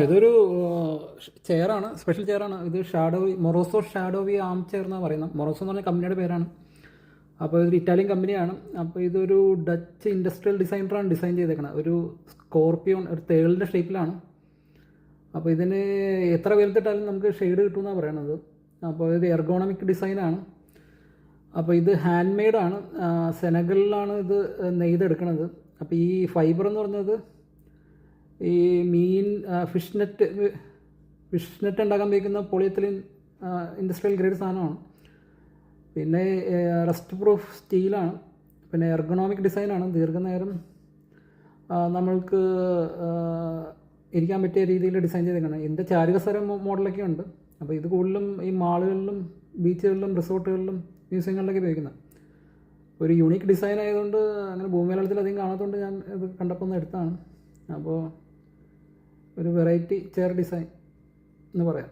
ഇതൊരു ചെയറാണ്, സ്പെഷ്യൽ ചെയറാണ്. ഇത് മൊറോസോ ഷാഡോവി ആം ചെയർ എന്നാണ് പറയുന്നത്. മൊറോസോ എന്ന് പറഞ്ഞ കമ്പനിയുടെ പേരാണ്. അപ്പോൾ ഇതൊരു ഇറ്റാലിയൻ കമ്പനിയാണ്. അപ്പോൾ ഇതൊരു ഡച്ച് ഇൻഡസ്ട്രിയൽ ഡിസൈനറാണ് ഡിസൈൻ ചെയ്തേക്കുന്നത്. ഒരു സ്കോർപ്പിയോൺ, ഒരു തേളിൻ്റെ ഷേപ്പിലാണ്. അപ്പോൾ ഇതിന് എത്ര വെയിലത്തിട്ടാലും നമുക്ക് ഷെയ്ഡ് കിട്ടുമെന്നാണ് പറയണത്. അപ്പോൾ ഇത് എർഗോണമിക് ഡിസൈനാണ്. അപ്പോൾ ഇത് ഹാൻഡ് മെയ്ഡാണ്. സെനഗലിലാണ് ഇത് നെയ്തെടുക്കുന്നത്. അപ്പോൾ ഈ ഫൈബർ എന്ന് പറഞ്ഞത് ഈ മീൻ ഫിഷ് നെറ്റ് ഉണ്ടാക്കാൻ ഉപയോഗിക്കുന്ന പോളിയെത്തിലിൻ ഇൻഡസ്ട്രിയൽ ഗ്രേഡ് സാധനമാണ്. പിന്നെ റസ്റ്റ് പ്രൂഫ് സ്റ്റീലാണ്. പിന്നെ എർഗണോമിക് ഡിസൈനാണ്. ദീർഘനേരം നമ്മൾക്ക് ഇരിക്കാൻ പറ്റിയ രീതിയിൽ ഡിസൈൻ ചെയ്തേക്കണം. ഇതിൻ്റെ ചാരുകസര മോഡലൊക്കെ ഉണ്ട്. അപ്പോൾ ഇത് കൂടുതലും ഈ മാളുകളിലും ബീച്ചുകളിലും റിസോർട്ടുകളിലും മ്യൂസിയങ്ങളിലൊക്കെ ഉപയോഗിക്കുന്നത്. ഒരു യൂണീക്ക് ഡിസൈൻ ആയതുകൊണ്ട് അങ്ങനെ ഭൂമിമലയാളത്തിൽ അധികം കാണാത്തതുകൊണ്ട് ഞാൻ ഇത് കണ്ടപ്പോൾ ഒന്ന് എടുത്താണ്. അപ്പോൾ ഒരു വെറൈറ്റി ചെയർ ഡിസൈൻ എന്ന് പറയാം.